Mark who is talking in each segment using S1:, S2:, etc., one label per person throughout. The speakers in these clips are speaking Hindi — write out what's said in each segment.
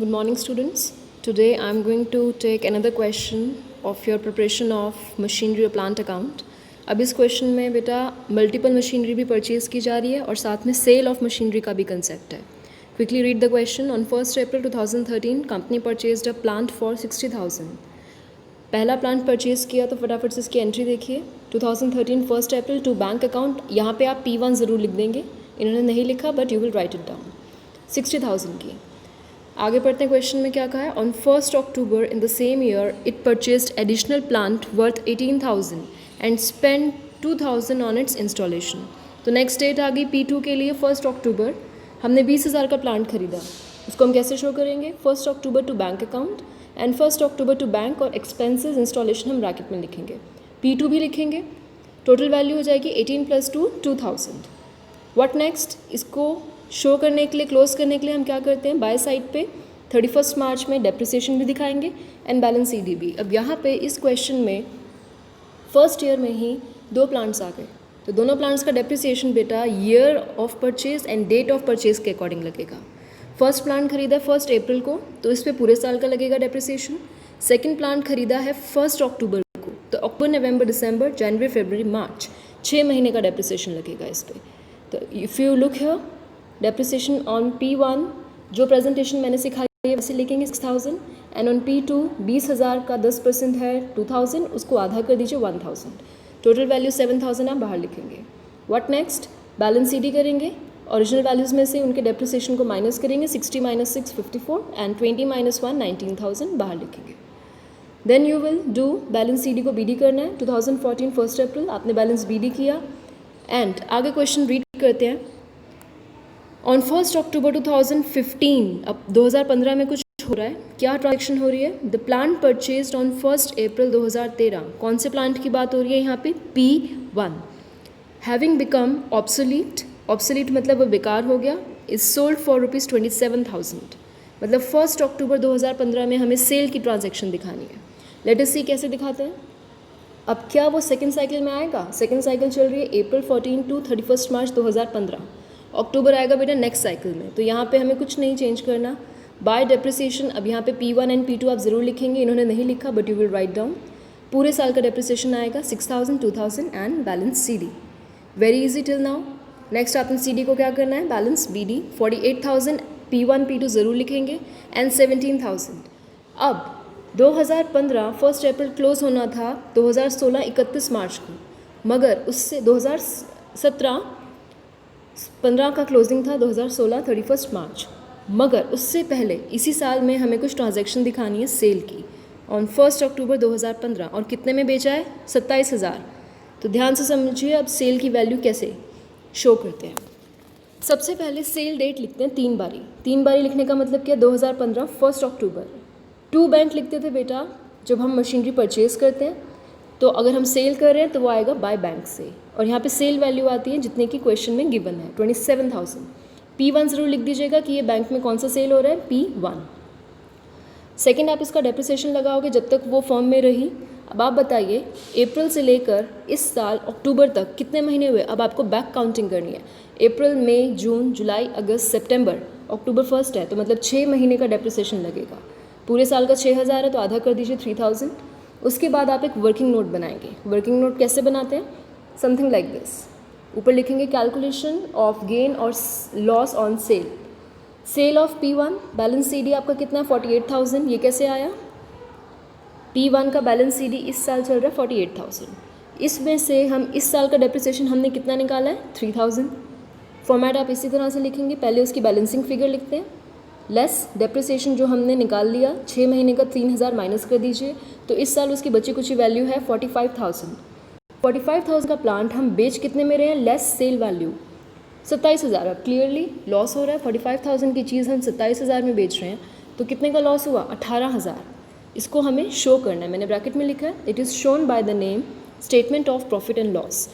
S1: Good morning, students. Today I'm going to take another question of your preparation of machinery or plant account. अब इस क्वेश्चन में बेटा मल्टीपल मशीनरी भी परचेज की जा रही है और साथ में सेल ऑफ मशीनरी का भी कंसेप्ट है. Quickly read the question. On 1st April 2013, company purchased a plant for 60,000. पहला प्लांट परचेज किया तो फटाफट से इसकी एंट्री देखिए. 2013 1st April to bank account. यहाँ पे आप P1 ज़रूर लिख देंगे, इन्होंने नहीं लिखा but you will write it down. 60,000 की. आगे पढ़ते हैं क्वेश्चन में क्या कहा है. On 1st October in the same year it purchased additional plant worth 18,000 and spend 2,000 on it's installation. तो नेक्स्ट डेट आ गई P2 के लिए 1st October. हमने 20,000 का प्लांट खरीदा, उसको हम कैसे शो करेंगे. 1st October to bank account and 1st October to bank, और एक्सपेंसेस इंस्टॉलेशन हम ब्रैकेट में लिखेंगे. P2 भी लिखेंगे. टोटल वैल्यू हो जाएगी 18 + 2 2,000. What next. इसको शो करने के लिए, क्लोज करने के लिए हम क्या करते हैं, बाय साइड पे 31 मार्च में डेप्रिसिएशन भी दिखाएंगे एंड बैलेंस CD भी. अब यहाँ पे इस क्वेश्चन में फर्स्ट ईयर में ही दो प्लांट्स आ गए, तो दोनों प्लांट्स का डेप्रिसिएशन बेटा year of purchase and date of purchase के अकॉर्डिंग लगेगा. फर्स्ट प्लांट खरीदा 1st April को, तो इस पर पूरे साल का लगेगा डेप्रिसिएशन. सेकेंड प्लांट खरीदा है 1st October को, तो अक्टूबर, नवंबर, दिसंबर, जनवरी, फरवरी, मार्च 6 महीने का डेप्रिसिएशन लगेगा इस पर. तो if you look here, depreciation on P1 जो प्रेजेंटेशन मैंने सिखाई है वैसे लिखेंगे 6,000, एंड ऑन P2 20,000 का 10% है 2,000, उसको आधा कर दीजिए 1,000. टोटल वैल्यू 7,000 आप बाहर लिखेंगे. What next. बैलेंस CD करेंगे. ओरिजिनल वैल्यूज़ में से उनके डेप्रिसिएशन को माइनस करेंगे. 60 - 6 54 एंड 20 - 1 19,000 बाहर लिखेंगे. Then you will do balance CD को BD करना है. 2014 1st April आपने बैलेंस BD किया एंड आगे क्वेश्चन रीड करते हैं. ऑन 1st October 2015, अब 2015 में कुछ हो रहा है. क्या ट्रांजेक्शन हो रही है. The plant purchased on 1st April 2013. कौन से प्लांट की बात हो रही है यहाँ पे, P1. Having become obsolete. Obsolete मतलब वो बेकार हो गया. Is sold for ₹27,000. मतलब 1st October 2015 में हमें सेल की ट्रांजेक्शन दिखानी है. लेट अस सी कैसे दिखाते हैं. अब क्या वो सेकेंड साइकिल में आएगा. सेकेंड साइकिल चल रही है April 14 to 31 March 2015. अक्टूबर आएगा बेटा नेक्स्ट साइकिल में, तो यहाँ पे हमें कुछ नहीं चेंज करना. बाय डेप्रिसिएशन अब यहाँ पे P1 एंड P2 आप ज़रूर लिखेंगे, इन्होंने नहीं लिखा but you will write down. पूरे साल का डेप्रिसिएशन आएगा 6,000 2,000 and balance CD. Very easy till now. Next आपने CD को क्या करना है, बैलेंस BD 48,000 P1 P2 ज़रूर लिखेंगे एंड 17,000. अब 2015 1st April क्लोज होना था 2016 31 मार्च को, मगर उससे 2017 15 का क्लोजिंग था 2016 31 मार्च, मगर उससे पहले इसी साल में हमें कुछ ट्रांजैक्शन दिखानी है सेल की. ऑन 1st October 2015 और कितने में बेचा है, 27,000. तो ध्यान से समझिए अब सेल की वैल्यू कैसे शो करते हैं. सबसे पहले सेल डेट लिखते हैं 3 बारी. 3 बारी लिखने का मतलब क्या, 2015 1st October. टू बैंक लिखते थे बेटा जब हम मशीनरी परचेज करते हैं, तो अगर हम सेल कर रहे हैं तो वो आएगा बाय बैंक से, और यहाँ पे सेल वैल्यू आती है जितने की क्वेश्चन में गिवन है 27,000. P1 ज़रूर लिख दीजिएगा कि ये बैंक में कौन सा सेल हो रहा है, P1. सेकेंड आप इसका डेप्रिसिएशन लगाओगे जब तक वो फॉर्म में रही. अब आप बताइए अप्रैल से लेकर इस साल अक्टूबर तक कितने महीने हुए. अब आपको बैक काउंटिंग करनी है. अप्रैल, मई, जून, जुलाई, अगस्त, सितंबर, अक्टूबर 1st है, तो मतलब 6 महीने का डेप्रिसिएशन लगेगा. पूरे साल का 6,000 है तो आधा कर दीजिए 3,000. उसके बाद आप एक वर्किंग नोट बनाएंगे. वर्किंग नोट कैसे बनाते हैं, समथिंग लाइक दिस. ऊपर लिखेंगे कैलकुलेशन ऑफ गेन और loss on sale. Sale of P1, balance CD आपका कितना है 48,000. ये कैसे आया, P1 का बैलेंस CD इस साल चल रहा है 48,000. इसमें से हम इस साल का डेप्रिसिएशन हमने कितना निकाला है, 3,000. फॉर्मेट आप इसी तरह से लिखेंगे. पहले उसकी बैलेंसिंग फिगर लिखते हैं, लेस डेप्रिसिएशन जो हमने निकाल लिया 6 महीने का 3,000 माइनस कर दीजिए, तो इस साल उसकी बची कुछ वैल्यू है 45,000. 45,000 का प्लांट हम बेच कितने में रहे हैं, लेस सेल वैल्यू 27,000. अब क्लियरली लॉस हो रहा है. 45,000 की चीज़ हम 27,000 में बेच रहे हैं, तो कितने का लॉस हुआ, 18,000. इसको हमें शो करना है. मैंने ब्रैकेट में लिखा है, it is shown by the name statement of profit and loss.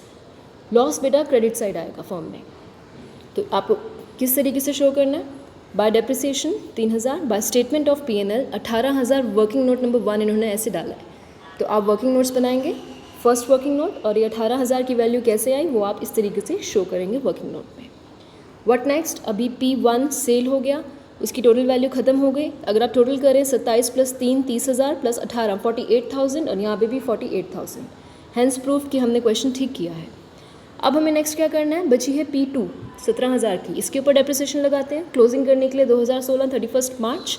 S1: Loss बेटा क्रेडिट साइड आएगा फॉर्म में. तो आपको किस तरीके से शो करना है, bye depreciation 3,000, by statement of P&L 18,000. Working note number 1 इन्होंने ऐसे डाला है, तो आप वर्किंग नोट्स बनाएंगे. फर्स्ट वर्किंग नोट, और ये 18,000 की वैल्यू कैसे आई वो आप इस तरीके से शो करेंगे वर्किंग नोट में. What next. अभी P1 सेल हो गया. उसकी टोटल वैल्यू ख़त्म हो गई। अगर आप टोटल करें 27 + 3 30,000 + 18 48,000 और यहाँ पे भी 48,000। हैंस प्रूफ कि हमने क्वेश्चन ठीक किया है। अब हमें नेक्स्ट क्या करना है, बची है P2 17,000 की। इसके ऊपर डेप्रिसिएशन लगाते हैं। क्लोजिंग करने के लिए 2016 31 मार्च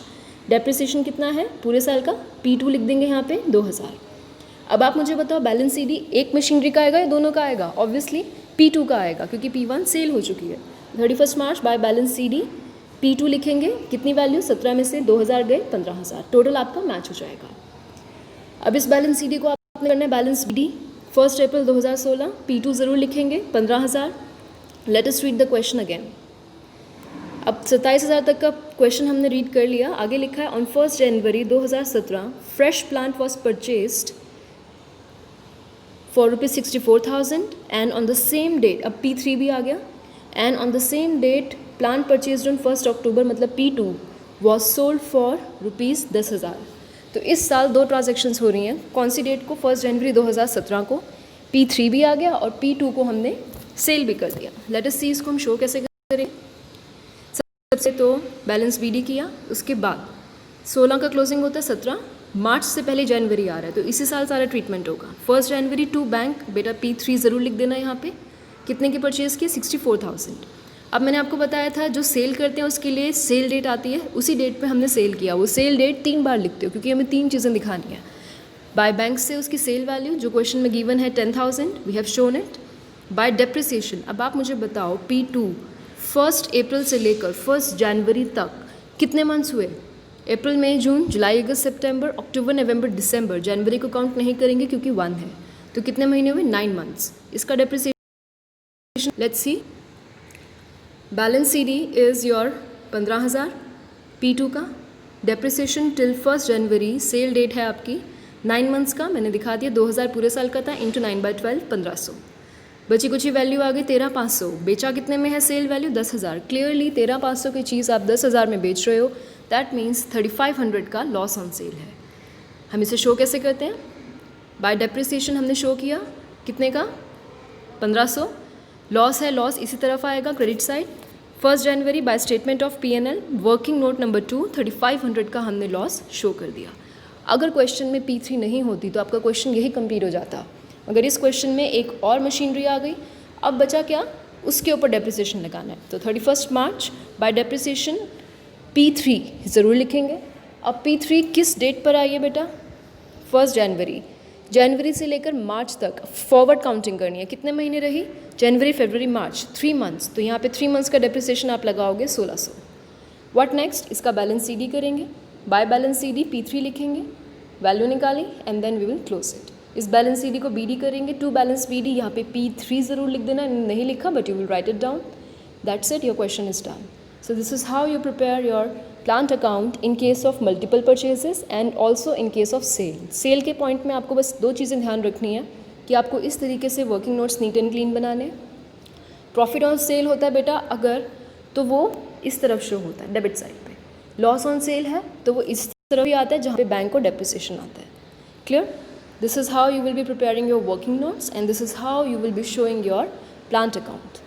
S1: डेप्रिसिएशन कितना है पूरे साल का, P2 लिख देंगे यहाँ पे 2,000। अब आप मुझे बताओ बैलेंस CD एक मशीनरी का आएगा या दोनों का आएगा? ऑब्वियसली P2 का आएगा क्योंकि P1 सेल हो चुकी है। 31 मार्च बाय बैलेंस CD P2 लिखेंगे। कितनी वैल्यू, 17 में से 2,000 गए 15,000, टोटल आपका मैच हो जाएगा। अब इस बैलेंस CD को आपने करना है बैलेंस BD 1 अप्रैल 2016। P2 ज़रूर लिखेंगे 15,000। Let us read the question again. अब 27,000 तक का क्वेश्चन हमने रीड कर लिया। आगे लिखा है on 1 January 2017 fresh plant was purchased for ₹64,000 and on the same date, अब P3 भी आ गया, and on the same date plant purchased on 1 October मतलब P2 वॉज सोल्ड फॉर ₹10,000। तो इस साल दो ट्रांजेक्शन्स हो रही हैं। कौन सी डेट को, 1 जनवरी 2017 को P3 भी आ गया और P2 को हमने सेल भी कर दिया। लेट अस सी इसको हम शो कैसे करें। सबसे तो बैलेंस BD किया, उसके बाद 16 का क्लोजिंग होता है, 17 मार्च से पहले जनवरी आ रहा है तो इसी साल सारा ट्रीटमेंट होगा। 1 जनवरी टू बैंक, बेटा P3 ज़रूर लिख देना यहाँ पे। कितने की परचेज़ की, 64,000। अब मैंने आपको बताया था जो सेल करते हैं उसके लिए सेल डेट आती है, उसी डेट पे हमने सेल किया। वो सेल डेट 3 बार लिखते हो क्योंकि हमें 3 चीज़ें दिखानी है। बाय बैंक से उसकी सेल वैल्यू जो क्वेश्चन में गिवन है 10,000, we have shown it. By depreciation, अब आप मुझे बताओ P2 1 अप्रैल से लेकर 1 जनवरी तक कितने मंथ्स हुए? अप्रैल मई जून जुलाई अगस्त सितंबर अक्टूबर नवंबर दिसंबर। जनवरी को काउंट नहीं करेंगे क्योंकि 1 है, तो कितने महीने हुए? 9 मंथ्स। इसका depreciation let's see. Balance CD is your 15,000 P2 का। डेप्रिसिएशन टिल 1 जनवरी, सेल डेट है आपकी 9 मंथ्स का, मैंने दिखा दिया 2,000 पूरे साल का था, इंटू 9/12 1500। बची कुछ ही वैल्यू आ गई 13,500। बेचा कितने में है सेल वैल्यू? 10,000। क्लियरली 13,500 की चीज़ आप 10,000 में बेच रहे हो, दैट मीन्स 3,500 का लॉस ऑन सेल है। हम इसे शो कैसे करते हैं? बाय डेप्रिसिएशन हमने शो किया कितने का, 1500। लॉस है, लॉस इसी तरफ आएगा credit side. 1 January by statement of P&L working note number 2 3,500 का हमने लॉस शो कर दिया। अगर क्वेश्चन में P3 नहीं होती तो आपका क्वेश्चन यही कंप्लीट हो जाता। अगर इस क्वेश्चन में एक और मशीनरी आ गई, अब बचा क्या, उसके ऊपर डेप्रिसिएशन लगाना है। तो 31 मार्च बाय डेप्रिसिएशन P3 ज़रूर लिखेंगे। अब P3 किस डेट पर आई है बेटा? 1 जनवरी। जनवरी से लेकर मार्च तक फॉरवर्ड काउंटिंग करनी है। कितने महीने रही? जनवरी फरवरी मार्च, 3 मंथ्स। तो यहाँ पे 3 मंथ्स का डेप्रिसिएशन आप लगाओगे 1,600। What next? इसका बैलेंस CD करेंगे। बाय बैलेंस CD P3 लिखेंगे, वैल्यू निकाली and then we will close it. इस बैलेंस CD को BD करेंगे, टू बैलेंस BD, यहाँ पे P3 ज़रूर लिख देना, नहीं लिखा but you will write it down. That's it, your question is done. So this is how you prepare your plant account in case of multiple purchases and also in case of sale. Sale के पॉइंट में आपको बस 2 चीज़ें ध्यान रखनी है कि आपको इस तरीके से working notes neat and clean बनाने। प्रॉफिट ऑन सेल होता है बेटा अगर, तो वो इस तरफ शो होता है डेबिट साइड पे। लॉस ऑन सेल है तो वो इस तरफ ही आता है जहाँ पे बैंक को डेप्रिसिएशन आता है। Clear? This is how you will be preparing your working notes and this is how you will be showing your plant account.